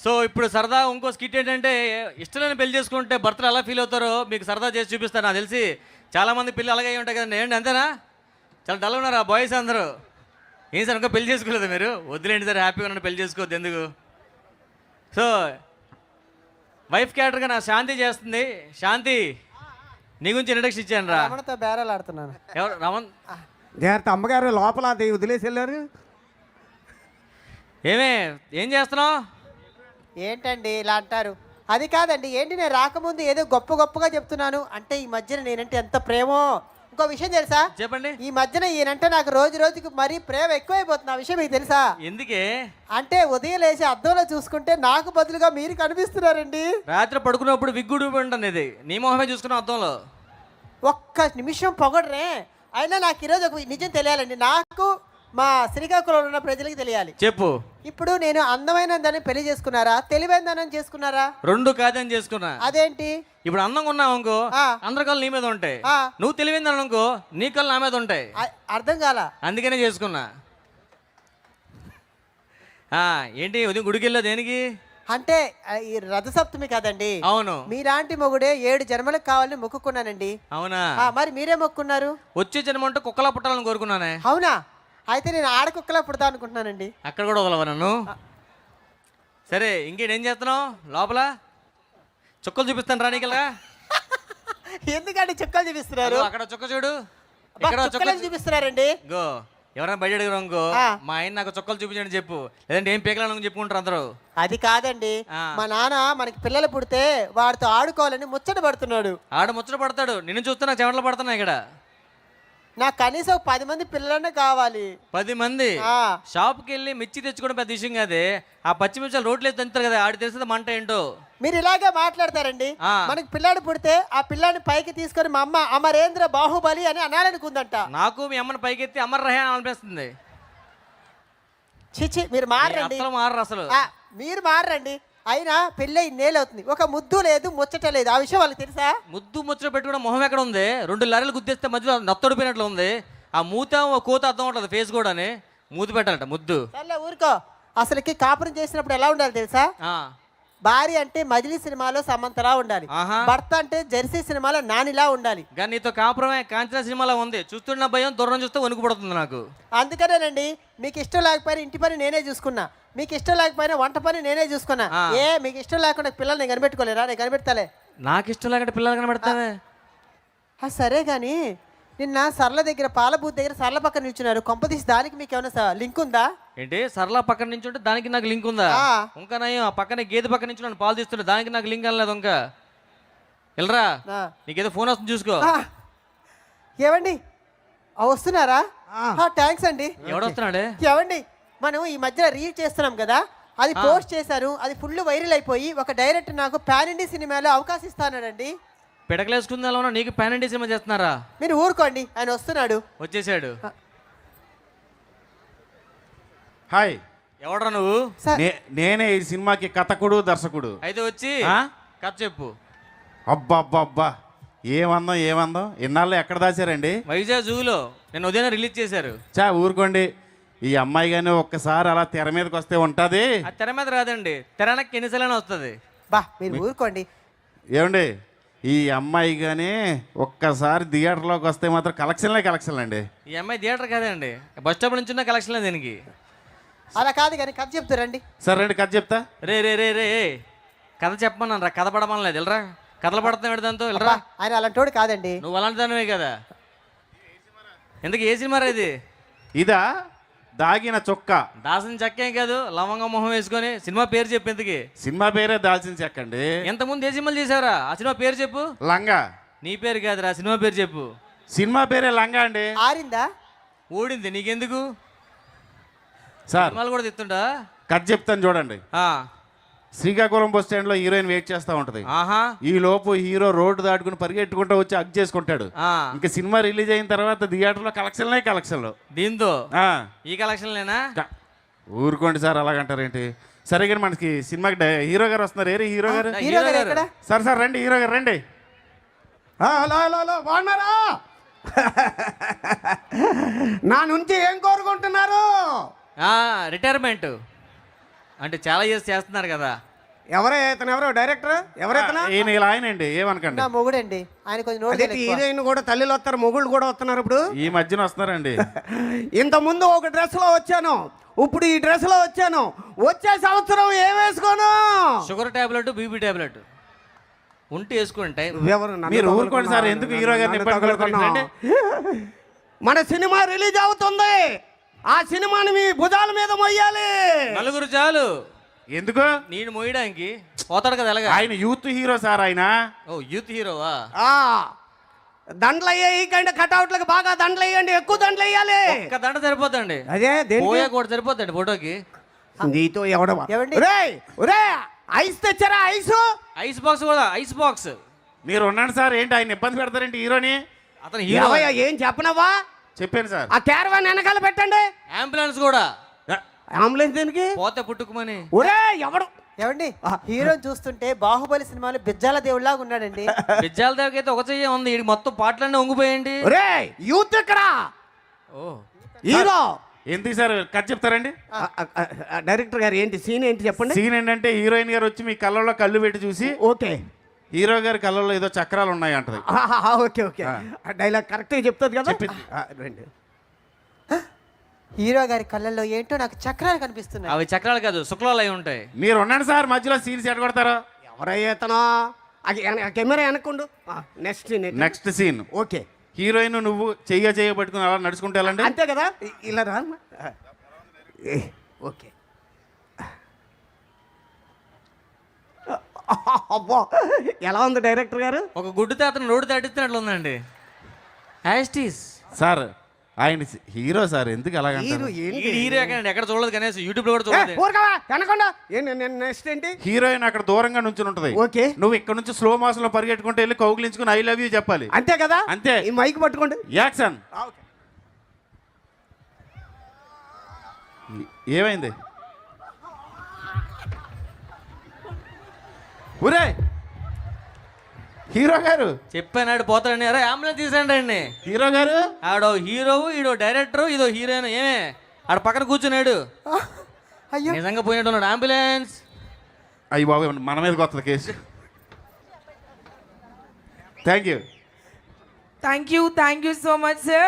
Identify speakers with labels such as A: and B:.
A: So ఇప్పుడు సరదా ఇంకో స్కిట్ ఏంటంటే, ఇష్టమైన పెళ్లి చేసుకుంటే భర్తలు ఎలా ఫీల్ అవుతారో మీకు సరదా చేసి చూపిస్తాను. నాకు తెలిసి చాలామంది పిల్లలు అలాగే ఉంటాయి కదండి. ఏంటి అంతేనా? చాలా డల్ ఉన్నారు ఆ బాయ్స్ అందరూ. ఏం సార్ ఇంకా పెళ్లి చేసుకోలేదు మీరు? వద్దులేండి సార్, హ్యాపీగా ఉన్నాను, పెళ్లి చేసుకోవద్దు ఎందుకు. సో వైఫ్ క్యారెక్టర్గా నా శాంతి చేస్తుంది. శాంతి, నీ గురించి ఇంట్రడక్షన్ ఇచ్చాను రా.
B: రమణతో బేరాలు ఆడుతున్నాను.
A: ఎవరు రమణ్?
C: జాగ్రత్త, అమ్మగారు లోపల అది వదిలేసి వెళ్ళారు.
A: ఏం చేస్తున్నావు?
B: ఏంటండి ఇలా అంటారు? అది కాదండి, ఏంటి నేను రాకముందు ఏదో గొప్పగా చెప్తున్నాను అంటే ఈ మధ్యన నేనంటే ఎంత ప్రేమో. ఇంకో విషయం తెలుసా?
A: చెప్పండి.
B: ఈ మధ్యన ఈయనంటే నాకు రోజుకి మరీ ప్రేమ ఎక్కువైపోతుంది. ఆ విషయం మీకు తెలుసా?
A: ఎందుకే?
B: అంటే ఉదయం లేచి అద్దంలో చూసుకుంటే నాకు బదులుగా మీరు కనిపిస్తున్నారండి.
A: రాత్రి పడుకున్నప్పుడు విగ్గుడు ఉంటుంది, ఇది నీ మొహమే చూసుకున్నావు అద్దంలో.
B: ఒక్క నిమిషం పొగడరే. అయినా నాకు ఈరోజు ఒక నిజం తెలియాలండి. నాకు మా శ్రీకాకుళంలో ఉన్న ప్రజలకి తెలియాలి.
A: చెప్పు.
B: ఇప్పుడు నేను అందమైన దాన్ని పెళ్లి చేసుకున్నారా, తెలివైన దాన్ని చేసుకున్నారా?
A: రెండు కాదని చేసుకున్నా.
B: అదేంటి?
A: ఇప్పుడు అందంగా ఉన్నావు అనుకో, అందరి కళ్ళు నీ మీద ఉంటాయి. నువ్వు తెలివైంది అనుకో, నీ కళ్ళు నా మీద ఉంటాయి.
B: అర్థం కాల,
A: అందుకనే చేసుకున్నా. ఏంటి ఉదయం గుడికి వెళ్ళా దేనికి?
B: అంటే ఈ రథసప్తమి కదండి.
A: అవును.
B: మీలాంటి మొగుడే 7 జన్మలకు కావాలని మొక్కుకున్నానండి.
A: అవునా?
B: మరి మీరే మొక్కున్నారు?
A: వచ్చే జన్మ అంటే కుక్కలా పుట్టాలని కోరుకున్నానే.
B: అవునా? అయితే నేను ఆడకుక్కలా పుడతా అనుకుంటున్నానండి.
A: అక్కడ కూడా వదలవా నన్ను? సరే, ఇంకేం చేస్తున్నావు లోపల? చుక్కలు చూపిస్తాను రా నీకలా.
B: ఎందుకంటే చుక్కలు చూపిస్తున్నారు?
A: అక్కడ చుక్క చూడు,
B: చుక్కలు చూపిస్తున్నారండి.
A: గో ఎవరైనా బయట అడిగారు అనుకో, మా ఆయన నాకు చుక్కలు చూపించండి చెప్పు, లేదంటే ఏం పీకలను చెప్పుకుంటారు అందరూ.
B: అది కాదండి, మా నాన్న మనకి పిల్లలు పుడితే వాడితో ఆడుకోవాలని ముచ్చట పడుతున్నాడు.
A: ముచ్చట పడతాడు, నిన్ను చూస్తే నాకు చెమటలు పడుతున్నాయి. ఇక్కడ
B: నాకు కనీసం 10 మంది పిల్లలనే కావాలి.
A: 10 మంది? షాప్కి వెళ్ళి మిర్చి తెచ్చుకోవడం పెద్ద విషయం కాదే. ఆ పచ్చిమిర్చాలు రోడ్లు తంటారు కదా, ఆడి తెలిసింది మంట ఏంటో.
B: మీరు ఇలాగే మాట్లాడతారండి. మనకి పిల్లాడు పుడితే ఆ పిల్లాడిని పైకి తీసుకొని మా అమ్మ అమరేంద్ర బాహుబలి అని అనాలనుకుందంట.
A: నాకు మీ అమ్మని పైకి ఎత్తి అమర్ రహే అనిపిస్తుంది.
B: చిచి, మీరు మారండి.
A: మారరు అసలు.
B: మీరు మారండి. అయినా పెళ్ళి 2 అవుతుంది, ఒక ముద్దు లేదు, ముచ్చట లేదు. ఆ విషయం వాళ్ళకి తెలుసా?
A: ముద్దు ముచ్చట పెట్టుకున్న మొహం ఎక్కడ ఉంది? 2 లారీలు గుద్దేస్తే మధ్యలో నత్తడిపోయినట్లు ఉంది. ఆ మూత కోత అర్థం ఉంటుంది, ఫేస్ కూడా మూతి పెట్టాలట ముద్దు.
B: సర్లే ఊరుకో. అసలుకి కాపురం చేసినప్పుడు ఎలా ఉండాలి తెలుసా? భార్య అంటే మజిలీ సినిమాలో సమంతలా ఉండాలి, భర్త అంటే జెర్సీ సినిమాలో నానిలా ఉండాలి.
A: కానీ నీతో కాపురమే కాంచనా సినిమాలో ఉంది, చూస్తున్న భయం, దూరం చూస్తే వణుకు పడుతుంది నాకు.
B: అందుకనేనండి మీకు ఇష్టం లేకపోయినా ఇంటి పని నేనే చూసుకున్నా, మీకు ఇష్టం లేకపోయినా వంట పని నేనే చూసుకున్నా. మీకు ఇష్టం లేకుండా పిల్లల్ని నేను కనిపెట్టుకోలేరా? నేను కనిపెడతాలే.
A: నాకు ఇష్టం లేకుండా పిల్లలు కనబెడతావే?
B: సరే కానీ నిన్న సరళ దగ్గర పాల బూత్ దగ్గర సరళ పక్కన నిల్చున్నారు. కొంపదీసి దానికి మీకు ఏమైనా లింక్ ఉందా?
A: ఏంటి సరళ పక్కన నుంచి ఉంటే దానికి నాకు లింక్ ఉందా? ఇంకా నయం, ఆ పక్కనే గేదె పక్కన నుంచి నన్ను పాలు తీస్తుంటే దానికి నాకు లింక్ అనలేదు. ఇంకా వెళ్ళరా, నీకేదో ఫోన్ వస్తుంది చూసుకో.
B: ఏవండి వస్తున్నారా? థ్యాంక్స్ అండి.
A: ఎవడొస్తున్నాడే?
B: ఏవండి మనం ఈ మధ్య రీల్ చేస్తున్నాం కదా, అది పోస్ట్ చేశారు, అది ఫుల్ వైరల్ అయిపోయి ఒక డైరెక్టర్ నాకు పాన్ ఇండియా సినిమాలో అవకాశం ఇస్తానండి.
A: పిడకలేసుకుందా నీకు పాన్ ఇండియా సినిమా చేస్తున్నారా?
B: మీరు ఊరుకోండి, ఆయన వస్తున్నాడు.
A: వచ్చేసాడు.
C: హాయ్,
A: ఎవడ్రా నువ్వు?
C: నేనే ఈ సినిమాకి కథకుడు, దర్శకుడు.
A: అయితే వచ్చి కథ చెప్పు.
C: అబ్బా ఏమందం ఇన్నాళ్ళు ఎక్కడ దాచారండి?
A: వైజాగ్ జూలో నేను ఉదయం రిలీజ్ చేశారు.
C: ఊరుకోండి. ఈ అమ్మాయి కానీ ఒక్కసారి అలా తెర మీదకి వస్తే ఉంటది.
A: ఆ తెర మీద రాదండి, తెరనకి ఎన్నిసార్లు వస్తుంది.
B: మీరు ఊరుకోండి.
C: ఏమండి, ఈ అమ్మాయి కానీ ఒక్కసారి థియేటర్లోకి వస్తే మాత్రం కలెక్షన్లు అండి.
A: ఈ అమ్మాయి థియేటర్ కాదండి, బస్ స్టాప్ నుంచి ఉన్న కలెక్షన్లే దీనికి.
B: అలా కాదు కానీ కథ చెప్తారండి.
C: సరే రండి, కథ చెప్తా.
A: రే కథ చెప్పమన్నా రా, కథ పడమనలేదు. వెళ్ళరా, కథలు పడుతున్నాడు దాంతో. వెళ్ళరా.
B: ఆయన అలాంటోడు కాదండి.
A: నువ్వు అలాంటి దానివే కదా. ఎందుకు ఏ సినిమా రా ఇది?
C: ఇదా దాగిన చొక్క?
A: దాసిన చెక్కేం కాదు, లవంగ మొహం వేసుకొని. సినిమా పేరు చెప్పు. ఎందుకు?
C: సినిమా పేరే దాల్చిన చెక్క అండి.
A: ఎంతమంది ఏ సినిమాలు చేసావురా? ఆ సినిమా పేరు చెప్పు.
C: లంగా.
A: నీ పేరు కాదురా, సినిమా పేరు చెప్పు.
C: సినిమా పేరే లంగా అండి.
B: ఆరిందా?
A: ఊడింది, నీకెందుకు?
C: సార్
A: సినిమాలు కూడా తిత్తుంటా.
C: కథ చెప్తాను చూడండి. శ్రీకాకుళం బస్ స్టాండ్ లో హీరోయిన్ వెయిట్ చేస్తా ఉంటది. ఈ లోపు హీరో రోడ్డు దాటుకుని పరిగెట్టుకుంటూ వచ్చి హగ్ చేసుకుంటాడు. ఇంకా సినిమా రిలీజ్ అయిన తర్వాత థియేటర్ లో కలెక్షన్లు దీంతో ఈ కలెక్షన్లేనా? ఊరుకోండి సార్, అలాగంటారేంటి? సరే కానీ మనకి సినిమాకి హీరో గారు వస్తున్నారు. ఏరి హీరో గారు? సార్ రండి, హీరో గారు రండి.
D: బాగున్నారా? నా నుంచి ఏం కోరుకుంటున్నారు?
A: రిటైర్మెంట్ అంటే చాలా ఇయర్స్ చేస్తున్నారు కదా.
D: ఎవరే ఇతను? ఎవరో డైరెక్టర్ ఎవరైతే?
C: ఈయన ఇలా ఆయనండి, ఏమనకండి.
B: నా మొగుడండి. ఆయన కొంచెం నోరు
D: అదే హీరోయిన్ కూడా తల్లిలు వస్తారు, మొగుళ్ళు కూడా వస్తున్నారు ఇప్పుడు.
C: ఈ మధ్యన వస్తున్నారండి.
D: ఇంత ముందు ఒక డ్రెస్ లో వచ్చాను, ఇప్పుడు ఈ డ్రెస్ లో వచ్చాను. వచ్చే సంవత్సరం ఏం వేసుకోను?
A: షుగర్ టాబ్లెట్, బీపీ టాబ్లెట్ ఉంటే వేసుకోండి.
D: ఎవరు నన్ను
C: మీరు ఊరుకోండి
D: తగులుకున్నా?
C: సార్, ఎందుకు హీరో గారిని
D: నన్ను
C: ఇబ్బంది
D: తగులుకున్నా?
C: పెడుతున్నారండి?
D: మన సినిమా రిలీజ్ అవుతుంది, ఆ సినిమాని మీ భుజాల మీద మొయ్యాలి.
A: నలుగురు చాలు.
C: ఎందుకు?
A: నేను మోయడానికి పోతాడు కదా ఎలాగా.
C: ఆయన యూత్ హీరో సార్. ఆయన
A: ఓ యూత్ హీరోవా?
D: ఆ దండలు అయ్యాయి కంటే కట్అవుట్లకు బాగా దండలు వేయండి, ఎక్కువ దండలు వేయాలి.
A: ఒక్క దండ సరిపోతండి,
D: అదే
A: పోయా కూడా సరిపోతండి ఫోటోకి.
D: నీతో ఎవడవా?
B: ఏవండి?
D: ఒరేయ్, ఒరేయ్, ఐస్ తెచ్చారా? ఐస్
A: ఐస్ బాక్స్ కూడా, ఐస్ బాక్స్.
C: మీరు ఉన్నాను సార్. ఏంటి ఆయన ఇబ్బంది పెడతారేంటి హీరోని?
A: అతను హీరో.
D: ఏవయ్యా, ఏం చెప్పనవా?
C: చెప్పాను సార్.
D: ఆ క్యారవాన్ వెనకాల పెట్టండి.
A: అంబులెన్స్ కూడా
D: అంబులెన్స్ దేనికి?
A: పోతే పుట్టుకుమని.
D: ఒరే ఎవడు?
B: ఏమండి హీరోని చూస్తుంటే బాహుబలి సినిమాలో బిజ్జాల దేవుడిలాగా ఉన్నాడండి.
A: బిజ్జాల దేవకైతే ఒక చెయ్యి ఉంది, ఈ మొత్తం పాటలన్నీ వంగిపోయండి.
D: ఒరే యూత్ ఇక్కడ
A: ఓ
D: హీరో.
C: ఎందుకు సార్ కట్ చెప్తారండి?
D: డైరెక్టర్ గారు ఏంటి సీన్ ఏంటి చెప్పండి.
C: సీన్ ఏంటంటే హీరోయిన్ గారు వచ్చి మీ కళ్ళల్లో కళ్ళు పెట్టి చూసి,
D: ఓకే
C: హీరో గారి కళ్ళల్లో ఏదో చక్రాలు ఉన్నాయి అంటది.
D: ఓకే ఓకే, డైలాగ్ కరెక్ట్గా చెప్తుంది కదా.
C: చెప్పింది.
D: రండి.
B: హీరో గారి కళ్ళల్లో ఏంటో నాకు చక్రాలు కనిపిస్తున్నాయి.
A: అవి చక్రాలు కాదు, శుక్లాలు అయి ఉంటాయి.
C: మీరు ఉన్నాను సార్, మధ్యలో సీన్స్ ఎడగొడతారు.
D: ఎవరయ్యేతనో కెమెరా వెనక్కుండు. Next
C: next scene
D: okay.
C: Heroine నువ్వు చెయ్య పట్టుకుని అలా నడుచుకుంటే వెళ్ళండి.
D: అంతే కదా, ఇలా రా. ఓకే. అబ్బా, ఎలా ఉంది డైరెక్టర్ గారు?
A: ఒక గుడ్డుతో అతను రోడ్డు దాటిస్తున్నట్లు ఉందండి. యాస్టీస్
C: సార్ ఆయన హీరో సార్, ఎందుకు అలాగంటారు?
A: హీరో ఎక్కడ చూడలేదు కనీసం యూట్యూబ్ లో కూడా చూడలేదు.
D: వెనకుండా నెక్స్ట్ ఏంటి?
C: హీరోయిన్ అక్కడ దూరంగా నుంచి ఉంటది.
D: ఓకే.
C: నువ్వు ఇక్కడ నుంచి స్లో మోషన్ లో పరిగెట్టుకుంటే వెళ్ళి కౌగిలించుకుని ఐ లవ్ యూ చెప్పాలి.
D: అంతే కదా,
C: అంతే.
D: ఈ మైక్ పట్టుకోండి.
C: యాక్షన్. ఏమైంది? ఒరే హీరో గారు
A: చెప్పానాడు పోతాడని. అరే అంబులెన్స్ తీసండి అండి.
C: హీరో గారు
A: ఆడో హీరో, ఈడో డైరెక్టర్, ఇదో హీరోయిన్. ఏమే ఆడ పక్కన కూర్చున్నాడు.
B: అయ్యో
A: నిజంగా పోయినట్టు ఉన్నాడు. అంబులెన్స్.
C: అయ్యి బాబు, మన మీదకి వస్తుంది case. Thank you.
E: Thank you so much, sir.